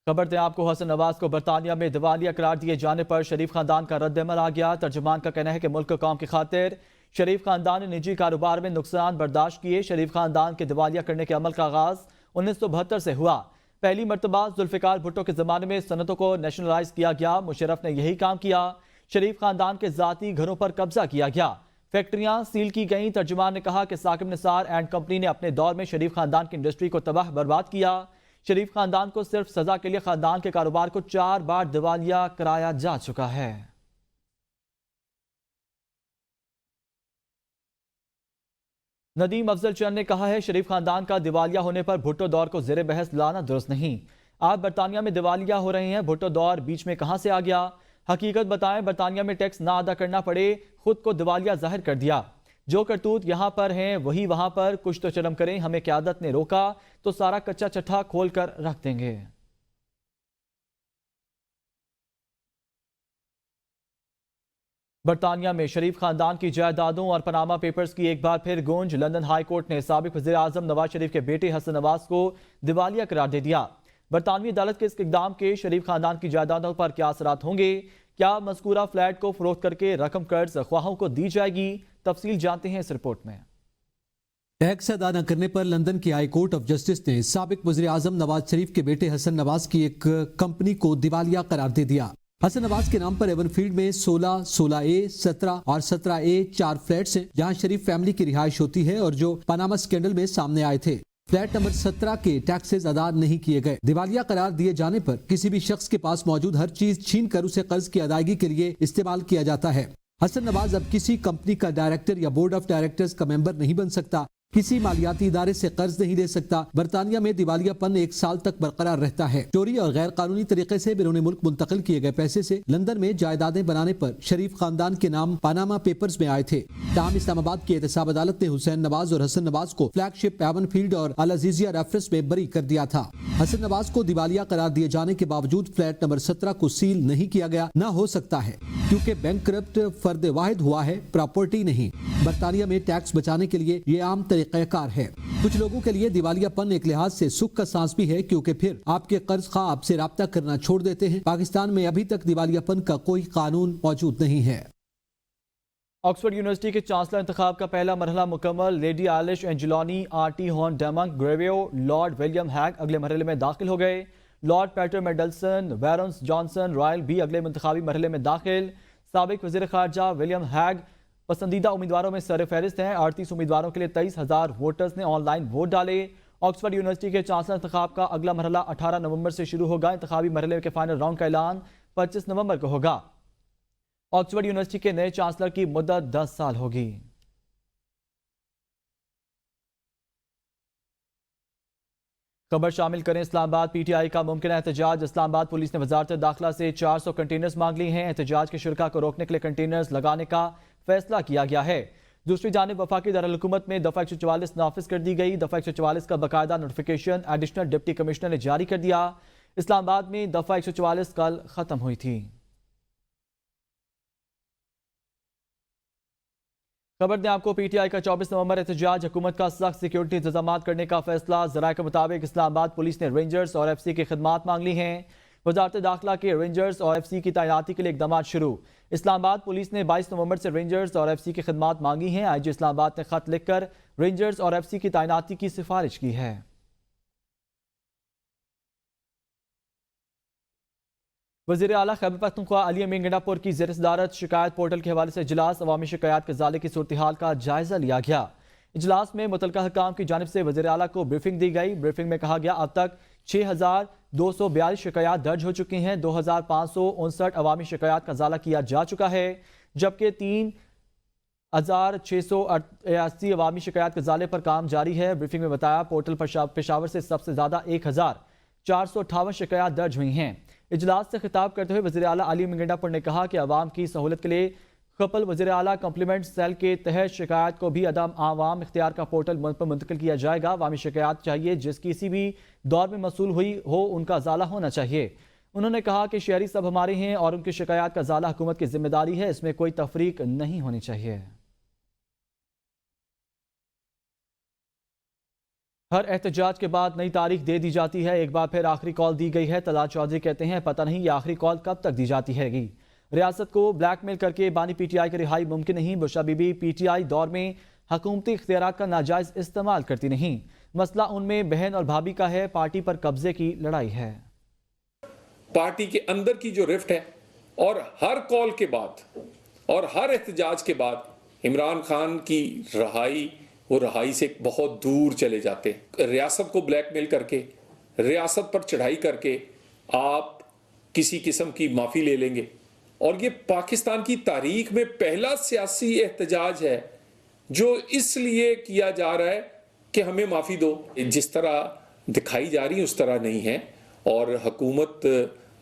خبر دیں آپ کو، حسن نواز کو برطانیہ میں دیوالیہ قرار دیے جانے پر شریف خاندان کا رد عمل آ گیا۔ ترجمان کا کہنا ہے کہ ملک و قوم کی خاطر شریف خاندان نے نجی کاروبار میں نقصان برداشت کیے۔ شریف خاندان کے دیوالیہ کرنے کے عمل کا آغاز 1972 سے ہوا۔ پہلی مرتبہ ذوالفقار بھٹو کے زمانے میں صنعتوں کو نیشنلائز کیا گیا۔ مشرف نے یہی کام کیا۔ شریف خاندان کے ذاتی گھروں پر قبضہ کیا گیا، فیکٹریاں سیل کی گئیں۔ ترجمان نے کہا کہ ثاقب نثار اینڈ کمپنی نے اپنے دور میں شریف خاندان کی انڈسٹری کو تباہ برباد کیا۔ شریف خاندان کو صرف سزا کے لیے خاندان کے کاروبار کو 4 بار دیوالیہ کرایا جا چکا ہے۔ ندیم افضل چند نے کہا ہے شریف خاندان کا دیوالیہ ہونے پر بھٹو دور کو زیر بحث لانا درست نہیں۔ آپ برطانیہ میں دیوالیہ ہو رہے ہیں، بھٹو دور بیچ میں کہاں سے آ گیا؟ حقیقت بتائیں، برطانیہ میں ٹیکس نہ ادا کرنا پڑے، خود کو دیوالیہ ظاہر کر دیا۔ جو کرتوت یہاں پر ہیں وہی وہاں پر، کچھ تو شرم کریں۔ ہمیں قیادت نے روکا تو سارا کچا چٹھا کھول کر رکھ دیں گے۔ برطانیہ میں شریف خاندان کی جائیدادوں اور پاناما پیپرز کی ایک بار پھر گونج۔ لندن ہائی کورٹ نے سابق وزیر اعظم نواز شریف کے بیٹے حسن نواز کو دیوالیہ قرار دے دیا۔ برطانوی عدالت کے اس اقدام کے شریف خاندان کی جائیدادوں پر کیا اثرات ہوں گے؟ کیا مذکورہ فلیٹ کو فروخت کر کے رقم قرض خواہوں کو دی جائے گی؟ تفصیل جانتے ہیں اس رپورٹ میں۔ ٹیکس ادا نہ کرنے پر لندن کی ہائی کورٹ آف جسٹس نے سابق وزیر اعظم نواز شریف کے بیٹے حسن نواز کی ایک کمپنی کو دیوالیہ قرار دے دیا۔ حسن نواز کے نام پر ایون فیلڈ میں 16، 16A، 17 اور 17A 4 فلیٹس ہیں جہاں شریف فیملی کی رہائش ہوتی ہے اور جو پاناما سکینڈل میں سامنے آئے تھے۔ فلیٹ نمبر 17 کے ٹیکسز ادا نہیں کیے گئے۔ دیوالیہ قرار دیے جانے پر کسی بھی شخص کے پاس موجود ہر چیز چھین کر اسے قرض کی ادائیگی کے لیے استعمال کیا جاتا ہے۔ حسن نواز اب کسی کمپنی کا ڈائریکٹر یا بورڈ آف ڈائریکٹرز کا ممبر نہیں بن سکتا، کسی مالیاتی ادارے سے قرض نہیں لے سکتا۔ برطانیہ میں دیوالیہ پن 1 سال تک برقرار رہتا ہے۔ چوری اور غیر قانونی طریقے سے بیرون ملک منتقل کیے گئے پیسے سے لندن میں جائیدادیں بنانے پر شریف خاندان کے نام پاناما پیپرز میں آئے تھے۔ تاہم اسلام آباد کی احتساب عدالت نے حسین نواز اور حسن نواز کو فلیگ شپ ایون فیلڈ اور العزیزیہ ریفرنس میں بری کر دیا تھا۔ حسن نواز کو دیوالیہ قرار دیے جانے کے باوجود فلیٹ نمبر 17 کو سیل نہیں کیا گیا، نہ ہو سکتا ہے کیونکہ بینک کرپٹ فرد واحد ہوا ہے، پراپرٹی نہیں۔ برطانیہ میں ٹیکس بچانے کے لیے یہ عام طریقہ کار ہے۔ کچھ لوگوں کے لیے دیوالیہ پن ایک لحاظ سے سکھ کا سانس بھی ہے کیونکہ پھر آپ کے قرض خواہ آپ سے رابطہ کرنا چھوڑ دیتے ہیں۔ پاکستان میں ابھی تک دیوالیہ پن کا کوئی قانون موجود نہیں ہے۔ آکسفورڈ یونیورسٹی کے چانسلر انتخاب کا پہلا مرحلہ مکمل۔ لیڈی آئلش اینجلونی، آرٹی ہون ڈیمنگ، گریویو، لارڈ ولیم ہیگ اگلے مرحلے میں داخل ہو گئے۔ لارڈ پیٹر میڈلسن، ویرنس جانسن رائل بھی اگلے انتخابی مرحلے میں داخل۔ سابق وزیر خارجہ ولیم ہیگ پسندیدہ امیدواروں میں سر فہرست ہیں۔ 38 امیدواروں کے لیے 23,000 ووٹرز نے آن لائن ووٹ ڈالے۔ آکسفورڈ یونیورسٹی کے چانسلر انتخاب کا اگلا مرحلہ 18 نومبر سے شروع ہوگا۔ انتخابی مرحلے کے فائنل راؤنڈ کا اعلان 25 نومبر کو ہوگا۔ آکسفورڈ یونیورسٹی کے نئے چانسلر کی مدت 10 سال ہوگی۔ خبر شامل کریں اسلام آباد پی ٹی آئی کا ممکنہ احتجاج۔ اسلام آباد پولیس نے وزارت داخلہ سے 400 کنٹینرز مانگ لی ہیں۔ احتجاج کے شرکاء کو روکنے کے لیے کنٹینرز لگانے کا فیصلہ کیا گیا ہے۔ دوسری جانب وفاقی دارالحکومت میں دفعہ 144 نافذ کر دی گئی۔ دفعہ 144 کا باقاعدہ نوٹیفیکیشن ایڈیشنل ڈپٹی کمشنر نے جاری کر دیا۔ اسلام آباد میں دفعہ 144 کل ختم ہوئی تھی۔ خبر دیں آپ کو، پی ٹی آئی کا 24 نومبر احتجاج، حکومت کا سخت سیکیورٹی انتظامات کرنے کا فیصلہ۔ ذرائع کے مطابق اسلام آباد پولیس نے رینجرز اور ایف سی کی خدمات مانگ لی ہیں۔ وزارت داخلہ کے رینجرز اور ایف سی کی تعیناتی کے لیے اقدامات شروع۔ اسلام آباد پولیس نے 22 نومبر سے رینجرز اور ایف سی کی خدمات مانگی ہیں۔ آئی جی اسلام آباد نے خط لکھ کر رینجرز اور ایف سی کی تعیناتی کی سفارش کی ہے۔ وزیر اعلیٰ خیبر پختونخوا علی امین گنڈا پور کی زیر صدارت شکایت پورٹل کے حوالے سے اجلاس، عوامی شکایات کے ازالے کی صورتحال کا جائزہ لیا گیا۔ اجلاس میں متعلقہ حکام کی جانب سے وزیر اعلیٰ کو بریفنگ دی گئی۔ بریفنگ میں کہا گیا اب تک 6,242 شکایات درج ہو چکی ہیں۔ 2,559 عوامی شکایات کا ازالہ کیا جا چکا ہے، جبکہ 3,688 عوامی شکایات کے ازالے پر کام جاری ہے۔ بریفنگ میں بتایا پورٹل پشاور سے سب سے زیادہ 1,458 شکایات درج ہوئی ہیں۔ اجلاس سے خطاب کرتے ہوئے وزیر اعلیٰ علی امین گنڈا پور نے کہا کہ عوام کی سہولت کے لیے خپل وزیر اعلیٰ کمپلیمنٹ سیل کے تحت شکایات کو بھی عوام اختیار کا پورٹل پر منتقل کیا جائے گا۔ عوامی شکایات چاہیے جس کسی بھی دور میں موصول ہوئی ہو ان کا ازالہ ہونا چاہیے۔ انہوں نے کہا کہ شہری سب ہمارے ہیں اور ان کی شکایات کا ازالہ حکومت کی ذمہ داری ہے، اس میں کوئی تفریق نہیں ہونی چاہیے۔ ہر احتجاج کے بعد نئی تاریخ دے دی جاتی ہے، ایک بار پھر آخری کال دی گئی ہے۔ طلعت چودھری کہتے ہیں پتہ نہیں یہ آخری کال کب تک دی جاتی ہے گی۔ ریاست کو بلیک میل کر کے بانی پی ٹی آئی کی رہائی ممکن نہیں۔ Bushra Bibi P T I دور میں حکومتی اختیارات کا ناجائز استعمال کرتی نہیں، مسئلہ ان میں بہن اور بھابھی کا ہے، پارٹی پر قبضے کی لڑائی ہے۔ پارٹی کے اندر کی جو رفٹ ہے اور ہر کال کے بعد اور ہر احتجاج کے بعد عمران خان کی رہائی، وہ رہائی سے بہت دور چلے جاتے ہیں۔ ریاست کو بلیک میل کر کے، ریاست پر چڑھائی کر کے آپ کسی قسم کی معافی لے لیں گے، اور یہ پاکستان کی تاریخ میں پہلا سیاسی احتجاج ہے جو اس لیے کیا جا رہا ہے کہ ہمیں معافی دو۔ جس طرح دکھائی جا رہی اس طرح نہیں ہے، اور حکومت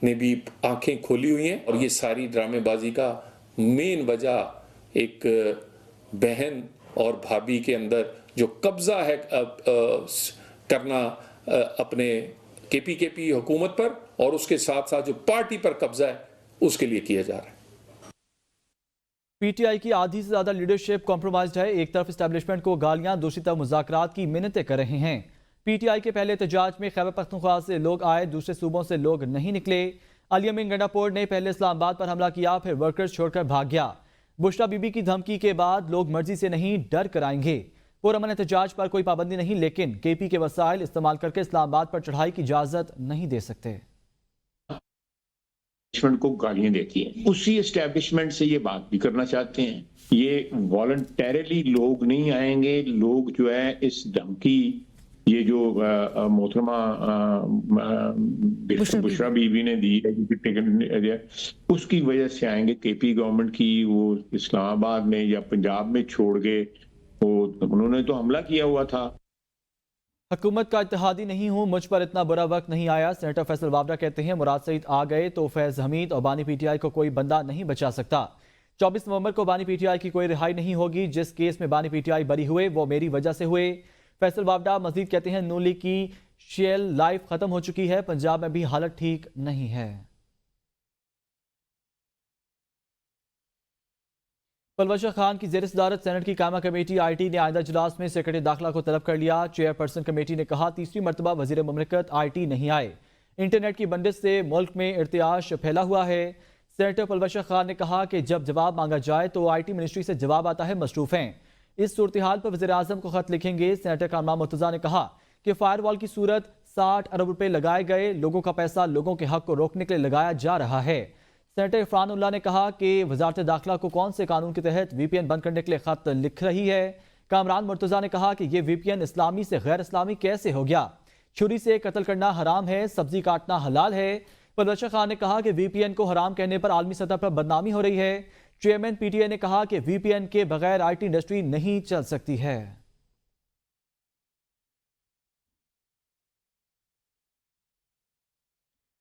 نے بھی آنکھیں کھولی ہوئی ہیں، اور یہ ساری ڈرامے بازی کا مین وجہ ایک بہن اور بھابھی کے اندر جو قبضہ ہے کرنا اپنے کے پی حکومت پر، اور اس کے ساتھ ساتھ جو پارٹی پر قبضہ ہے اس کے لیے کیا جا رہا ہے۔ پی ٹی آئی کی آدھی سے زیادہ لیڈرشپ کمپرومائزڈ ہے، ایک طرف اسٹیبلشمنٹ کو گالیاں، دوسری طرف مذاکرات کی منتیں کر رہے ہیں۔ پی ٹی آئی کے پہلے احتجاج میں خیبر پختونخوا سے لوگ آئے، دوسرے صوبوں سے لوگ نہیں نکلے۔ علی امین گنڈاپور نے پہلے اسلام آباد پر حملہ کیا، پھر ورکرز چھوڑ کر بھاگ گیا۔ بشرا بی بی کی دھمکی کے بعد لوگ مرضی سے نہیں ڈر کر آئیں گے۔ پرامن احتجاج پر کوئی پابندی نہیں، لیکن کے پی کے وسائل استعمال کر کے اسلام آباد پر چڑھائی کی اجازت نہیں دے سکتے۔ اسٹیبلشمنٹ کو گالیاں دیتی ہیں، اسی اسٹیبلشمنٹ سے یہ بات بھی کرنا چاہتے ہیں۔ یہ والنٹیرلی لوگ نہیں آئیں گے، لوگ جو ہے اس دھمکی، یہ جو محترمہ بشرا بی بی نے دی ہے اس کی وجہ سے آئیں گے۔ کے پی گورنمنٹ کی وہ اسلام آباد میں یا پنجاب میں چھوڑ گئے، وہ انہوں نے تو حملہ کیا ہوا تھا۔ حکومت کا اتحادی نہیں ہوں، مجھ پر اتنا برا وقت نہیں آیا۔ سینیٹر فیصل وابڈا کہتے ہیں مراد سعید آ گئے تو فیض حمید اور بانی پی ٹی آئی کو کوئی بندہ نہیں بچا سکتا۔ 24 نومبر کو بانی پی ٹی آئی کی کوئی رہائی نہیں ہوگی۔ جس کیس میں بانی پی ٹی آئی بری ہوئے وہ میری وجہ سے ہوئے۔ فیصل وابڈا مزید کہتے ہیں نون لیگ کی شیل لائف ختم ہو چکی ہے، پنجاب میں بھی حالت ٹھیک نہیں ہے۔ پلوشہ خان کی زیر صدارت سینٹ کی قائمہ کمیٹی آئی ٹی نے آئندہ اجلاس میں سیکرٹری داخلہ کو طلب کر لیا۔ چیئرپرسن کمیٹی نے کہا تیسری مرتبہ وزیر مملکت آئی ٹی نہیں آئے، انٹرنیٹ کی بندش سے ملک میں ارتعاش پھیلا ہوا ہے۔ سینیٹر پلوشہ خان نے کہا کہ جب جواب مانگا جائے تو آئی ٹی منسٹری سے جواب آتا ہے مصروف ہیں، اس صورتحال پر وزیر اعظم کو خط لکھیں گے۔ سینیٹر کامران مرتضیٰ نے کہا کہ فائر وال کی صورت 60 ارب روپے لگائے گئے، لوگوں کا پیسہ لوگوں کے حق کو روکنے کے لیے لگایا جا رہا ہے۔ سینیٹر عرفان اللہ نے کہا کہ وزارت داخلہ کو کون سے قانون کے تحت وی پی این بند کرنے کے لیے خط لکھ رہی ہے۔ کامران مرتضیٰ نے کہا کہ یہ وی پی این اسلامی سے غیر اسلامی کیسے ہو گیا، چھری سے قتل کرنا حرام ہے، سبزی کاٹنا حلال ہے۔ پلوشہ خان نے کہا کہ وی پی این کو حرام کہنے پر عالمی سطح پر بدنامی ہو رہی ہے۔ چیئرمین پی ٹی آئی نے کہا کہ وی پی این کے بغیر آئی ٹی انڈسٹری نہیں چل سکتی ہے۔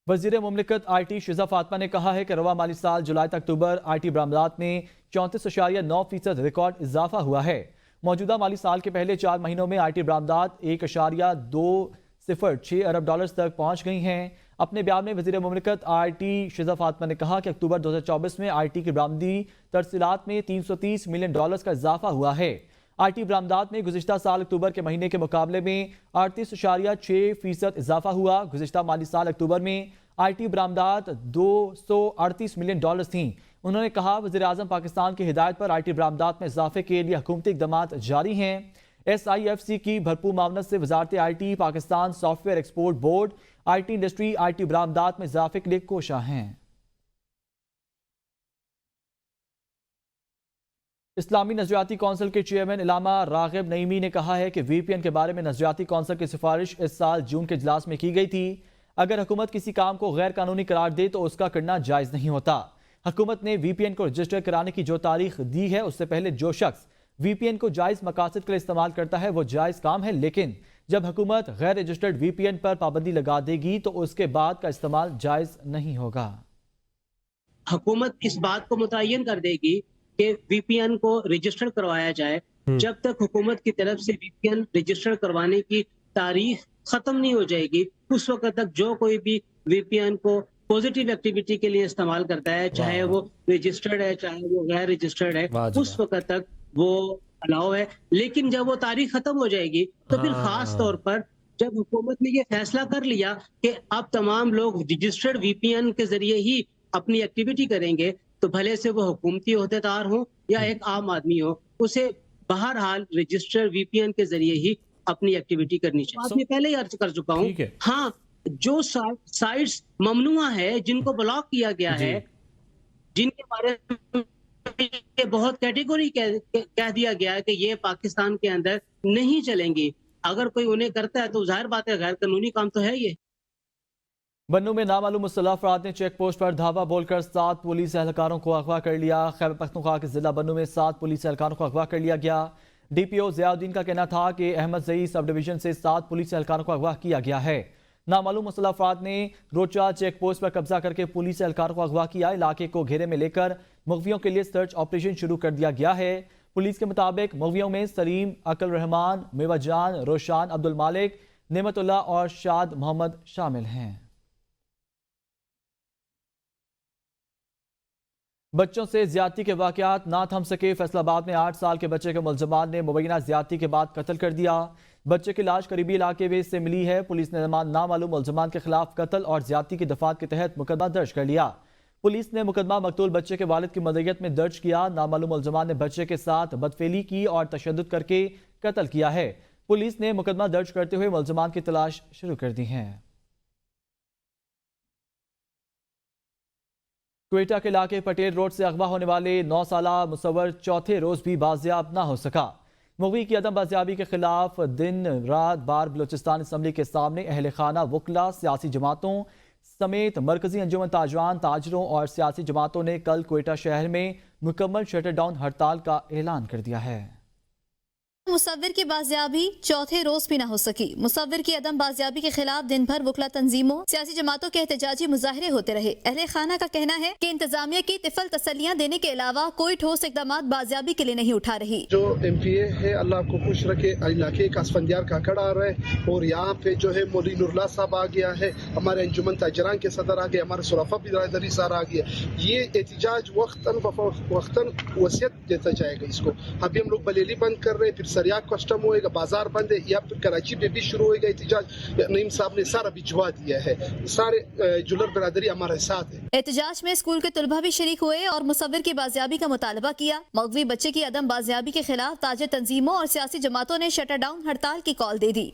وزیر مملکت آئی ٹی شیزہ فاطمہ نے کہا ہے کہ رواں مالی سال جولائی تا اکتوبر آئی ٹی برآمدات میں 34.9% ریکارڈ اضافہ ہوا ہے۔ موجودہ مالی سال کے پہلے 4 مہینوں میں آئی ٹی برآمدات 1.206 ارب ڈالرز تک پہنچ گئی ہیں۔ اپنے بیان میں وزیر مملکت آئی ٹی شیزہ فاطمہ نے کہا کہ اکتوبر 2024 میں آئی ٹی کی برآمدی ترسیلات میں 330 ملین ڈالرز کا اضافہ ہوا ہے۔ آئی ٹی برآمدات میں گزشتہ سال اکتوبر کے مہینے کے مقابلے میں 38.6% اضافہ ہوا۔ گزشتہ مالی سال اکتوبر میں آئی ٹی برآمدات 238 ملین ڈالرز تھیں۔ انہوں نے کہا وزیر اعظم پاکستان کی ہدایت پر آئی ٹی برآمدات میں اضافے کے لیے حکومتی اقدامات جاری ہیں۔ ایس آئی ایف سی کی بھرپور معاونت سے وزارت I T, Pakistan soft where export board, I T industry I T برآمدات میں اضافے کے لیے کوشاں ہیں۔ اسلامی نظریاتی کونسل کے چیئرمین علامہ راغب نعیمی نے کہا ہے کہ وی پی این کے بارے میں نظریاتی کونسل کی سفارش اس سال جون کے اجلاس میں کی گئی تھی۔ اگر حکومت کسی کام کو غیر قانونی قرار دے تو اس کا کرنا جائز نہیں ہوتا۔ حکومت نے وی پی این کو رجسٹر کرانے کی جو تاریخ دی ہے اس سے پہلے جو شخص وی پی این کو جائز مقاصد کے لیے استعمال کرتا ہے وہ جائز کام ہے، لیکن جب حکومت غیر رجسٹرڈ وی پی این پر پابندی لگا دے گی تو اس کے بعد کا استعمال جائز نہیں ہوگا۔ حکومت اس بات کو متعین کر دے گی کہ وی پی این کو رجسٹر کروایا جائے، جب تک حکومت کی طرف سے وی پی این رجسٹر کروانے کی تاریخ ختم نہیں ہو جائے گی اس وقت تک جو کوئی بھی وی پی این کو پوزیٹیو ایکٹیویٹی کے لیے استعمال کرتا ہے، چاہے وہ رجسٹرڈ ہے چاہے وہ غیر رجسٹرڈ ہے، اس وقت تک وہ अलाउ है, लेकिन जब वो तारीख खत्म हो जाएगी तो फिर खास तौर पर जब हुकूमत ने ये फैसला कर लिया कि अब तमाम लोग रजिस्टर्ड वीपीएन के जरिए ही अपनी एक्टिविटी करेंगे, तो भले से वो हुकूमती ओहदेदार हो या एक आम आदमी हो, उसे बहरहाल रजिस्टर्ड वीपीएन के जरिए ही अपनी एक्टिविटी करनी चाहिए। बात मैं पहले ही अर्ज कर चुका हूँ। ठीक है। हाँ, जो साइट्स ममनुआ है, जिनको ब्लॉक किया गया जी। है, जिनके बारे में ये बहुत कैटेगरी कह दिया गया है कि ये पाकिस्तान के अंदर नहीं चलेंगी, अगर कोई उन्हें करता है तो जाहिर बात है गैर कानूनी काम तो है ये। बन्नू में नामालूम मुसल्लह अफराद ने चेक पोस्ट पर धावा बोलकर 7 पुलिस एहलकारों को अगवा कर लिया। खैबर पख्तूनख्वा के जिला बन्नू में 7 पुलिस एहलकारों को अगवा कर लिया गया। डीपीओ ज़ियाउद्दीन का कहना था कि अहमद जई सब डिवीजन से 7 पुलिस एहलकारों को अगवा किया गया है। नामालूम मुसल्लह अफराद ने रोचा चेक पोस्ट पर कब्जा करके पुलिस एहलकारों को अगवा किया। इलाके को घेरे में लेकर मुगवियों के लिए सर्च ऑपरेशन शुरू कर दिया गया है। पुलिस के मुताबिक मुगवियों में सलीम, अकल रहमान, मेवाजान, रोशान, अब्दुल मालिक, नेमतुल्ला और शाद मोहम्मद शामिल हैं। बच्चों से ज्यादती के वाकयात ना थम सके। फैसलाबाद में 8 साल के बच्चे के मुलजमान ने मुबैना ज्यादती के बाद कत्ल कर दिया। बच्चे की लाश करीबी इलाके में से मिली है। पुलिस ने नामालूम मुलजमान के खिलाफ कत्ल और ज्यादती की दफात के तहत मुकदमा दर्ज कर लिया। पुलिस ने मुकदमा मकतूल बच्चे के वालिद की मदयत में दर्ज किया। नामालूम मुलजमान ने बच्चे के साथ बदफेली की और तशद्दुद करके कत्ल किया है। पुलिस ने मुकदमा दर्ज करते हुए मुलजमान की तलाश शुरू कर दी है। क्वेटा के इलाके पटेल रोड से अगवा होने वाले 9 साला मुसव्वर चौथे रोज भी बाजियाब ना हो सका। मुगवी की अदम बाजियाबी के खिलाफ दिन रात बार बलोचिस्तान असम्बली के सामने अहल खाना, वकला, सियासी जमातों समेत मरकजी अंजुमन ताजरान, ताजरों और सियासी जमातों ने कल क्वेटा शहर में मुकम्मल शटर डाउन हड़ताल का ऐलान कर दिया है। मुसव्विर की बाजियाबी चौथे रोज भी न हो सकी। मुसव्विर की अदम बाजियाबी के खिलाफ दिन भर वकला तंजीमों, सियासी जमातों के एहतजाजी मुजाहरे होते रहे। अहले खाना का कहना है कि इंतजामिया की तिफल तसलियां देने के अलावा कोई ठोस इकदाम बाजियाबी के लिए नहीं उठा रही। जो MPA है अल्लाह को खुश रखे, इलाके का असफंदियार काकड़ आ रहे हैं और यहाँ पे जो है मोलिनुल्लाह साहब आ गया है, हमारे अंजुमन ताजरान के सदर आ गए, हमारे सुरफा बिरादरी सार आ गया। ये एहतजाज वक्तन वसीयत देता जाएगा इसको। अभी हम लोग बलेली बंद कर रहे हैं, फिर सरियाक कस्टम होएगा, बाजार बंद है, या फिर कराची में भी शुरू होएगा एहतजाज। नईम साहब ने सारा भिजवा दिया है, सारे जुलर बिरादरी हमारे साथ है। एहतजाज में स्कूल के तुलबा भी शरीक हुए और मुसव्विर की बाजियाबी का मुतालबा किया। मगवी बच्चे की अदम बाजियाबी के खिलाफ ताजे तंजीमों और सियासी जमातों ने शटर डाउन हड़ताल की कॉल दे दी।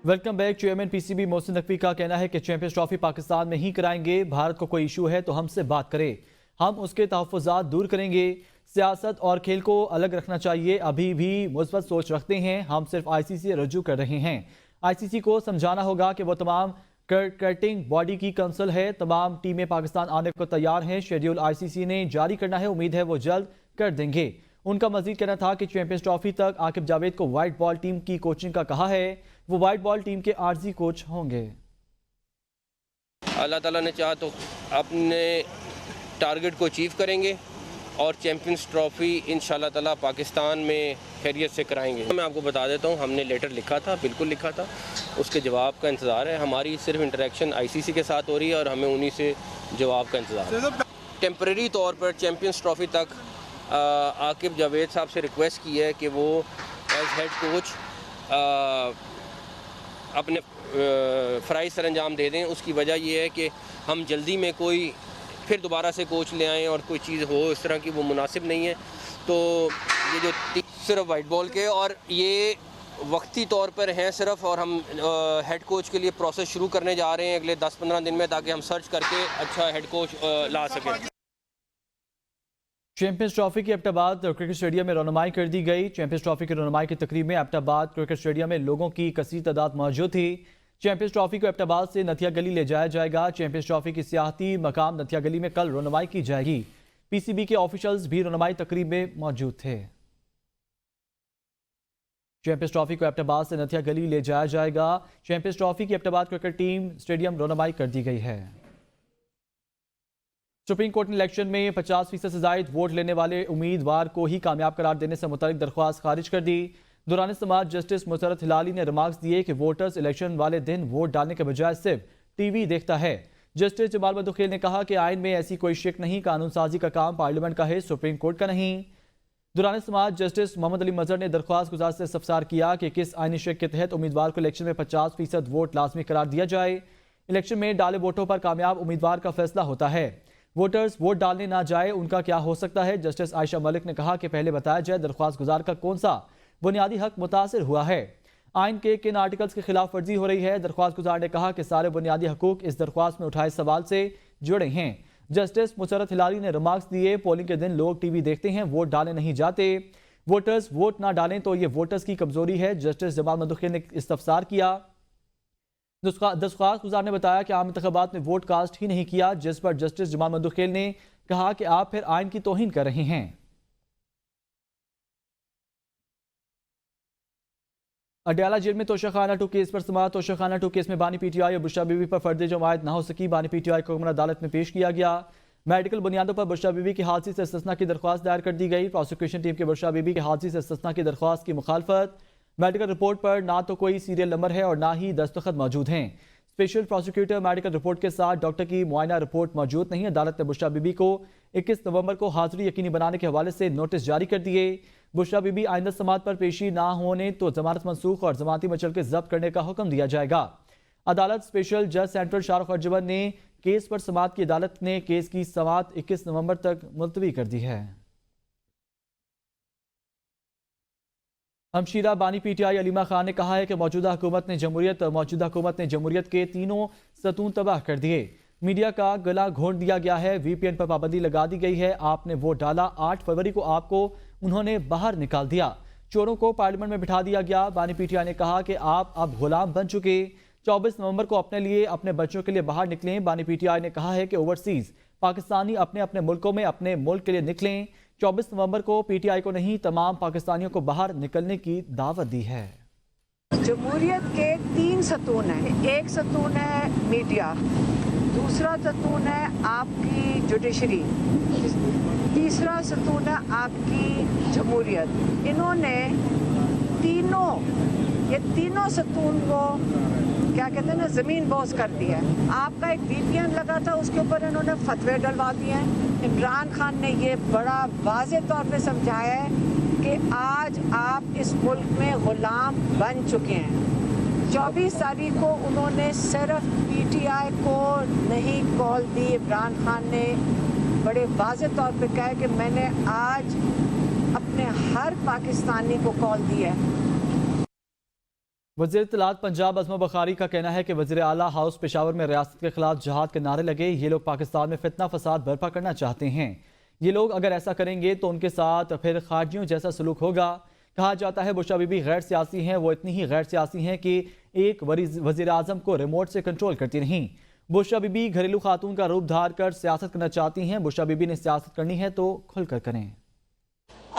Welcome back. Chairman PCB Mohsin Naqvi का कहना है कि चैंपियंस ट्रॉफी पाकिस्तान में ही कराएंगे। भारत को कोई इशू है तो हमसे बात करे, हम उसके तहफ़्फ़ुज़ात दूर करेंगे। सियासत और खेल को अलग रखना चाहिए। अभी भी मुस्बत सोच रखते हैं, हम सिर्फ ICC से रजू कर रहे हैं। ICC को समझाना होगा कि वो तमाम कटिंग बॉडी की कंसल है। तमाम टीमें पाकिस्तान आने को तैयार हैं। शेड्यूल ICC ने जारी करना है, उम्मीद है वो जल्द कर देंगे। उनका मजीद कहना था कि चैंपियंस ट्रॉफी तक आकिब जावेद को वाइट बॉल टीम की कोचिंग का कहा है, वो वाइट बॉल टीम के आर्जी कोच होंगे। अल्लाह ताला ने चाहा तो अपने टारगेट को अचीव करेंगे और चैंपियंस ट्रॉफी इंशाल्लाह ताला पाकिस्तान में खैरियत से कराएंगे। मैं आपको बता देता हूँ, हमने लेटर लिखा था, बिल्कुल लिखा था, उसके जवाब का इंतज़ार है। हमारी सिर्फ इंटरेक्शन ICC के साथ हो रही है और हमें उन्हीं से जवाब का इंतज़ार है। टेम्परेरी तौर पर चैंपियंस ट्रॉफी तक आकिब जावेद साहब से रिक्वेस्ट की है कि वो एज हेड कोच अपने फ़राइज़ सर अंजाम दे दें। उसकी वजह यह है कि हम जल्दी में कोई फिर दोबारा से कोच ले आएँ और कोई चीज़ हो इस तरह की, वो मुनासिब नहीं है। तो ये जो सिर्फ वाइट बॉल के और ये वक्ती तौर पर हैं सिर्फ, और हम हेड कोच के लिए प्रोसेस शुरू करने जा रहे हैं अगले 10-15 दिन में, ताकि हम सर्च करके अच्छा हेड कोच ला सकें। चैंपियंस ट्रॉफी की एबटाबाद क्रिकेट स्टेडियम में रौनमाई कर दी गई। चैंपियंस ट्रॉफी की रौनमाई की तकरीब में एबटाबाद क्रिकेट स्टेडियम में लोगों की कसीर तादाद मौजूद थी। चैंपियंस ट्रॉफी को एबटाबाद से नथिया गली ले जाया जाएगा। चैंपियंस ट्रॉफी की सियाहती मकाम नथिया गली में कल रौनमाई की जाएगी। PCB के ऑफिशियल्स भी रौनमाई तकरीब में मौजूद थे। चैंपियंस ट्रॉफी को एबटाबाद से नथिया गली ले जाया जाएगा। चैंपियंस ट्रॉफी की एबटाबाद क्रिकेट टीम स्टेडियम रौनमाई कर दी गई है। सुप्रीम कोर्ट ने इलेक्शन में 50% से जायद वोट लेने वाले उम्मीदवार को ही कामयाब करार देने से मुतल्लिक दरख्वास्त खारिज कर दी। दौरान समाज जस्टिस मुसरत हिलाली ने रिमार्क्स दिए कि वोटर्स इलेक्शन वाले दिन वोट डालने के बजाय सिर्फ TV देखता है। जस्टिस जमाल बदुखेल ने कहा कि आइन में ऐसी कोई शिक नहीं, कानून साजी का काम पार्लियामेंट का है, सुप्रीम कोर्ट का नहीं। दौरान समाज जस्टिस मोहम्मद अली मजहर ने दरख्वास्त गुजार से इस्तफसार किया कि किस आईनी शेक के तहत उम्मीदवार को इलेक्शन में 50% वोट लाजमी करार दिया जाए। इलेक्शन में डाले वोटों पर कामयाब उम्मीदवार का फैसला होता है। वोटर्स वोट डालने ना जाए उनका क्या हो सकता है। जस्टिस आयशा मलिक ने कहा कि पहले बताया जाए दरख्वास्त गुजार का कौन सा बुनियादी हक मुतासिर हुआ है, आइन के किन आर्टिकल्स की खिलाफ वर्जी हो रही है। दरख्वास्त गुजार ने कहा कि सारे बुनियादी हकूक इस दरख्वास्त में उठाए सवाल से जुड़े हैं। जस्टिस मुसरत हिलाली ने रिमार्क्स दिए, पोलिंग के दिन लोग टीवी देखते हैं, वोट डालने नहीं जाते। वोटर्स वोट ना डालें तो ये वोटर्स की कमजोरी है। जस्टिस जमाल मदुखिल ने इस्तफसार किया। दरख्वास्त गुजार ने बताया कि आम इंतखाबात में वोट कास्ट ही नहीं किया, जिस पर जस्टिस जमाल मदुखिल ने कहा कि आप फिर आइन की तौहीन कर रहे हैं। अडयाला जेल में तोशाखाना 2 केस पर समाअत। तोशाखाना 2 केस में बानी पीटीआई और बुशरा बीबी पर फर्द जमायत न हो सकी। बानी पीटीआई को उम्र अदालत में पेश किया गया। मेडिकल बुनियादों पर बुशरा बीबी की हादसे से इस्तिस्ना की दरख्वास्त दायर कर दी गई। प्रोसिक्यूशन टीम के बुशरा बीबी की हादसे से इस्तिस्ना की दरख्वास्त की मुखालफत। मेडिकल रिपोर्ट पर ना तो कोई सीरियल नंबर है और ना ही दस्तखत मौजूद हैं। स्पेशल प्रोसिक्यूटर मेडिकल रिपोर्ट के साथ डॉक्टर की मुआयना रिपोर्ट मौजूद नहीं। अदालत ने बुशरा बीबी को 21 नवंबर को हाजिरी यकीनी बनाने के हवाले से नोटिस जारी कर दिए। बुशरा बीबी आइंदा समाअत पर पेशी ना होने तो जमानत मंसूख और जमानती मचल के जब्त करने का हुक्म दिया जाएगा। अदालत स्पेशल जज सेंट्रल शाहरुख अर्जुमन ने केस पर समाअत की अदालत ने केस की समाअत 21 नवंबर तक मुलतवी कर दी है। हमशीरा बानी पीटीआई अलीमा खान ने कहा है कि मौजूदा हुकूमत ने जमहूरियत के तीनों सतून तबाह कर दिए। मीडिया का गला घोंट दिया गया है। VPN पर पाबंदी लगा दी गई है। आपने वोट डाला, 8 फरवरी को आपको उन्होंने बाहर निकाल दिया। चोरों को पार्लियामेंट में बिठा दिया गया। बानी पीटीआई ने कहा कि आप अब गुलाम बन चुके। 24 नवंबर को अपने लिए, अपने बच्चों के लिए बाहर निकलें। बानी पीटीआई ने कहा है कि ओवरसीज पाकिस्तानी अपने अपने मुल्कों में अपने मुल्क के लिए निकलें। 24 नवंबर को पीटीआई को नहीं, तमाम पाकिस्तानियों को बाहर निकलने की दावत दी है। जमहूरियत के 3 सतून हैं। एक सतून है मीडिया, दूसरा सतून है आपकी जुडिशरी, तीसरा सतून है आपकी जमहूरियत। इन्होंने तीनों सतून को क्या कहते हैं ना, ज़मीन बोझ कर दिया है। आपका एक VPN लगा था, उसके ऊपर इन्होंने फतवे डलवा दिए हैं। इमरान खान ने ये बड़ा वाज़े तौर पे समझाया है कि आज आप इस मुल्क में ग़ुलाम बन चुके हैं। 24 तारीख को उन्होंने सिर्फ PTI को नहीं कॉल दी। इमरान खान ने बड़े वाज़े तौर पे कहा कि मैंने आज अपने हर पाकिस्तानी को कॉल दी है। वज़ीर इत्तलात पंजाब अज़मा बुखारी का कहना है कि वज़ीर आला हाउस पेशावर में रियासत के खिलाफ जहाद के नारे लगे। ये लोग पाकिस्तान में फितना फसाद बर्पा करना चाहते हैं। ये लोग अगर ऐसा करेंगे तो उनके साथ फिर खारजियों जैसा सलूक होगा। कहा जाता है बुशरा बीबी गैर सियासी हैं। वो इतनी ही गैर सियासी हैं कि एक वज़ीर आज़म को रिमोट से कंट्रोल करती नहीं। बुशरा बीबी घरेलू खातून का रूप धार कर सियासत करना चाहती हैं। बुशरा बीबी ने सियासत करनी है तो खुलकर करें।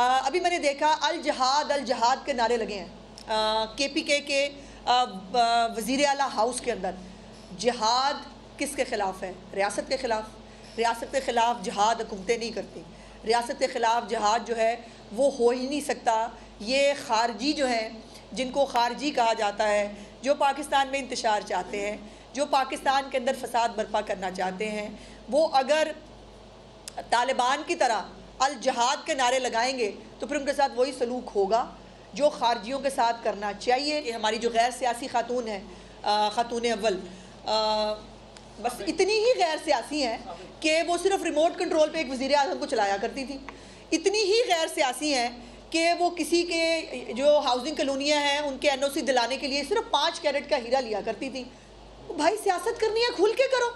अभी मैंने देखा अल जहाद के नारे लगे हैं। KPK के वज़ीर आला हाउस के अंदर। जिहाद किसके ख़िलाफ़ है? रियासत के ख़िलाफ़। रियासत के ख़िलाफ़ जिहाद हुकूमतें नहीं करती। रियासत के ख़िलाफ़ जिहाद जो है वो हो ही नहीं सकता। ये खारजी जो हैं, जिनको खारजी कहा जाता है, जो पाकिस्तान में इंतशार चाहते हैं, जो पाकिस्तान के अंदर फसाद बर्पा करना चाहते हैं, वो अगर तालिबान की तरह अल जहाद के नारे लगाएंगे तो फिर उनके साथ वही सलूक होगा जो खारजियों के साथ करना चाहिए। कि हमारी जो गैर सियासी खातून है, खातून अव्वल, बस इतनी ही गैर सियासी हैं कि वो सिर्फ रिमोट कंट्रोल पे एक वज़ीर आज़म को चलाया करती थी। इतनी ही गैर सियासी हैं कि वो किसी के जो हाउसिंग कॉलोनियाँ हैं उनके NOC दिलाने के लिए सिर्फ 5 कैरेट का हीरा लिया करती थी। भाई सियासत करनी है खुल के करो।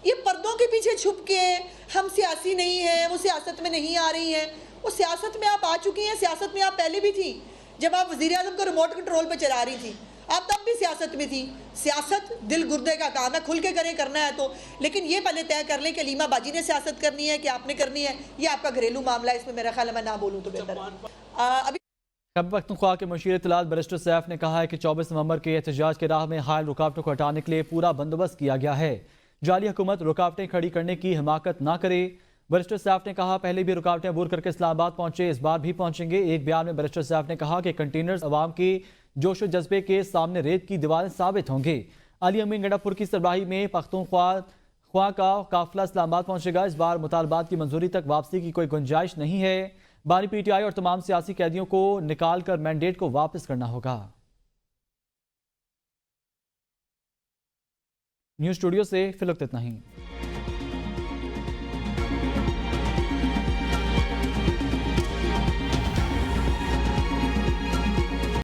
ये पर्दों के पीछे छुप के हम सियासी नहीं हैं, वो सियासत में नहीं आ रही हैं। वो सियासत में आप आ चुकी हैं। सियासत में आप पहले भी थी, जब आप वज़ीर आज़म को रिमोट कंट्रोल पे चला रही थी। आप तब भी सियासत में थी। सियासत दिल गुर्दे का काम है, खुल के करें, करना है तो। लेकिन ये पहले तय कर लें कि अलीमा बाजी ने सियासत करनी है कि आपने करनी है। ये आपका घरेलू मामला है, इसमें मेरा ख्याल है मैं ना बोलूँ तो बेहतर है। अभी खैबर पख्तूनख्वा के मुशीर इत्तलात बैरिस्टर सैफ ने कहा है कि 24 नवंबर के एहतजाज के राह में हायल रुकावटों को हटाने के लिए पूरा बंदोबस्त किया गया है। जाली हुकूमत रुकावटें खड़ी करने की हिमाकत ना करे। बैरिस्टर सैफ ने कहा पहले भी रुकावटें अबूर करके इस्लामाबाद पहुंचे, इस बार भी पहुंचेंगे। एक बयान में बैरिस्टर सैफ ने कहा कि कंटेनर्स अवाम की जोश जज्बे के सामने रेत की दीवारें साबित होंगे। अली अमीन गंडापुर की सरबराही में पख्तूनख्वा का काफिला इस्लामाबाद पहुंचेगा। इस बार मुतालबात की मंजूरी तक वापसी की कोई गुंजाइश नहीं है। بانی پی ٹی آئی اور تمام سیاسی قیدیوں کو نکال کر مینڈیٹ کو واپس کرنا ہوگا۔ نیوز اسٹوڈیو سے فی الوقت اتنا ہی۔